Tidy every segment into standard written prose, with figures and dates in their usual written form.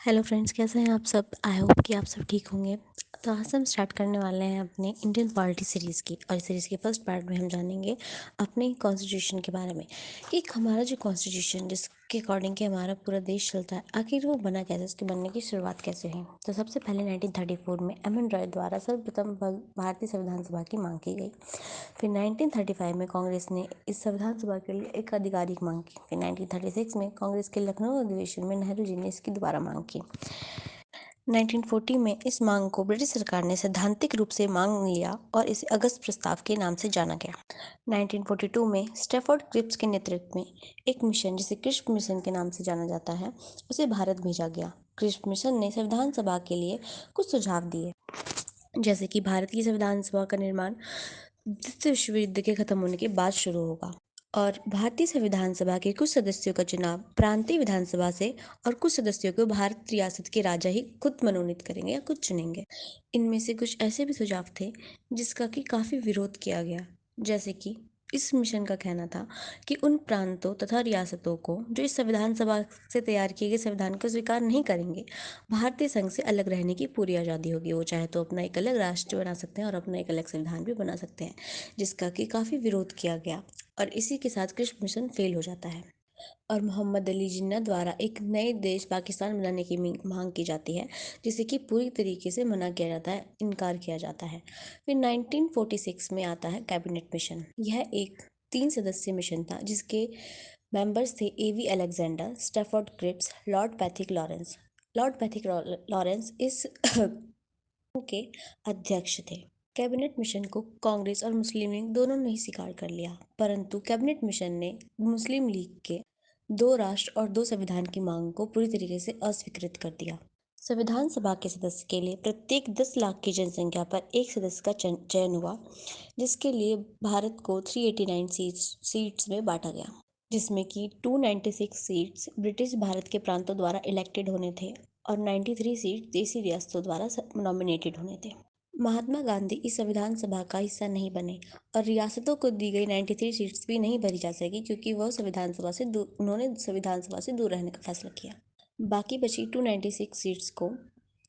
Hello friends, कैसे हैं आप सब। आई होप कि आप सब ठीक होंगे। तो आज हम स्टार्ट करने वाले हैं अपने इंडियन पॉलिटी सीरीज़ की, और सीरीज़ के फर्स्ट पार्ट में हम जानेंगे अपने कॉन्स्टिट्यूशन के बारे में कि हमारा जो कॉन्स्टिट्यूशन जिसके अकॉर्डिंग कि हमारा पूरा देश चलता है, आखिर वो बना कैसे, उसके बनने की शुरुआत कैसे हुई। तो सबसे पहले 1934 में एम एन रॉय द्वारा सर्वप्रथम भारतीय संविधान सभा की मांग की गई। फिर 1935 में कांग्रेस ने इस संविधान सभा के लिए एक आधिकारिक मांग की। फिर 1936 में कांग्रेस के लखनऊ अधिवेशन में नेहरू जी ने इसकी दोबारा मांग की। 1940 में इस मांग को ब्रिटिश सरकार ने सैद्धांतिक रूप से मांग लिया और इसे अगस्त प्रस्ताव के नाम से जाना गया। 1942 में स्टैफोर्ड क्रिप्स के नेतृत्व में एक मिशन, जिसे क्रिप्स मिशन के नाम से जाना जाता है, उसे भारत भेजा गया। क्रिप्स मिशन ने संविधान सभा के लिए कुछ सुझाव दिए, जैसे कि भारत की संविधान सभा का निर्माण द्वितीय विश्व युद्ध के खत्म होने के बाद शुरू होगा, और भारतीय संविधान सभा के कुछ सदस्यों का चुनाव प्रांतीय विधानसभा से, और कुछ सदस्यों को भारत रियासत के राजा ही खुद मनोनीत करेंगे या खुद चुनेंगे। इनमें से कुछ ऐसे भी सुझाव थे जिसका कि काफ़ी विरोध किया गया, जैसे कि इस मिशन का कहना था कि उन प्रांतों तथा रियासतों को जो इस संविधान सभा से तैयार किए गए संविधान को स्वीकार नहीं करेंगे, भारतीय संघ से अलग रहने की पूरी आज़ादी होगी। वो चाहे तो अपना एक अलग राष्ट्र बना सकते हैं और अपना एक अलग संविधान भी बना सकते हैं, जिसका कि काफ़ी विरोध किया गया, और इसी के साथ कृष्ण मिशन फेल हो जाता है और मोहम्मद अली जिन्ना द्वारा एक नए देश पाकिस्तान बनाने की मांग की जाती है, जिसे कि पूरी तरीके से मना किया जाता है, इनकार किया जाता है। फिर 1946 में आता है कैबिनेट मिशन। यह एक 3 सदस्यीय मिशन था, जिसके मेंबर्स थे A V Alexander, Stafford Cripps, Lord Pethick Lawrence. Lord Pethick Lawrence इस के अध्यक्ष थे। कैबिनेट मिशन को कांग्रेस और मुस्लिम लीग दोनों ने ही स्वीकार कर लिया, परंतु कैबिनेट मिशन ने मुस्लिम लीग के 2 राष्ट्र और 2 संविधान की मांग को पूरी तरीके से अस्वीकृत कर दिया। संविधान सभा के सदस्य के लिए प्रत्येक 10 लाख की जनसंख्या पर एक सदस्य का चयन हुआ, जिसके लिए भारत को 389 सीट्स में बांटा गया, जिसमें कि 296 सीट्स ब्रिटिश भारत के प्रांतों द्वारा इलेक्टेड होने थे और 93 सीट देसी रियासतों द्वारा नॉमिनेटेड होने थे। महात्मा गांधी इस संविधान सभा का हिस्सा नहीं बने और रियासतों को दी गई 93 सीट्स भी नहीं भरी जा सकी, क्योंकि वह उन्होंने संविधान सभा से दूर रहने का फैसला किया। बाकी बची 296 सीट्स को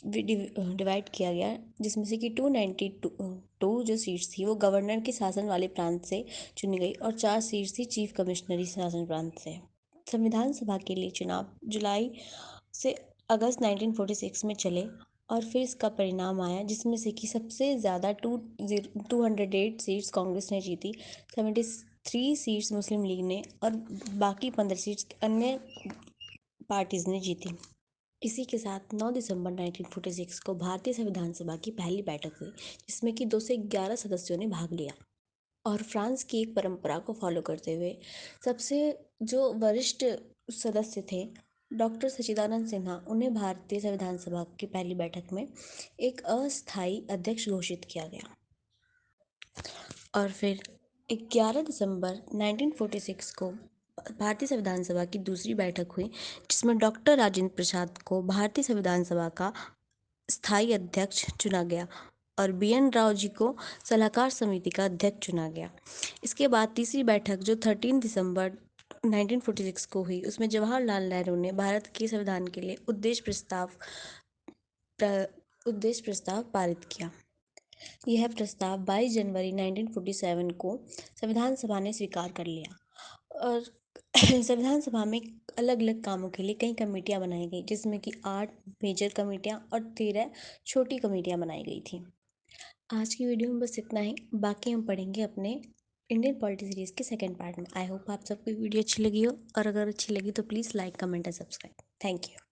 डिवाइड किया गया, जिसमें से कि 292 जो सीट्स थी वो गवर्नर के शासन वाले प्रांत से चुनी गई और 4 सीट्स थी चीफ कमिश्नरी शासन प्रांत से। संविधान सभा के लिए चुनाव जुलाई से अगस्त 1946 में चले और फिर इसका परिणाम आया, जिसमें से कि सबसे ज़्यादा 208 सीट्स कांग्रेस ने जीती, 73 सीट्स मुस्लिम लीग ने और बाकी 15 सीट्स अन्य पार्टीज़ ने जीती। इसी के साथ 9 दिसंबर 1946 को भारतीय संविधान सभा की पहली बैठक हुई, जिसमें कि 2 से 11 सदस्यों ने भाग लिया, और फ्रांस की एक परंपरा को फॉलो करते हुए सबसे जो वरिष्ठ सदस्य थे, डॉक्टर सच्चिदानंद सिन्हा, उन्हें भारतीय संविधान सभा की पहली बैठक में एक अस्थायी अध्यक्ष घोषित किया गया। और फिर 11 दिसंबर 1946 को भारतीय संविधान सभा की दूसरी बैठक हुई, जिसमें डॉक्टर राजेंद्र प्रसाद को भारतीय संविधान सभा का स्थायी अध्यक्ष चुना गया और बी एन राव जी को सलाहकार समिति का अध्यक्ष चुना गया। इसके बाद तीसरी बैठक जो 13 दिसंबर 1946 को हुई, उसमें जवाहरलाल नेहरू ने भारत के संविधान के लिए उद्देश्य प्रस्ताव पारित किया। यह प्रस्ताव 22 जनवरी 1947 को संविधान सभा ने स्वीकार कर लिया, और संविधान सभा में अलग अलग कामों के लिए कई कमेटियां बनाई गई, जिसमें कि 8 मेजर कमेटियां और 13 छोटी कमेटियां बनाई गई थी। आज की वीडियो में बस इतना ही, बाकी हम पढ़ेंगे अपने इंडियन पॉलिटी सीरीज़ के सेकंड पार्ट में। आई होप आप सबको वीडियो अच्छी लगी हो, और अगर अच्छी लगी तो please like, comment and subscribe. Thank you.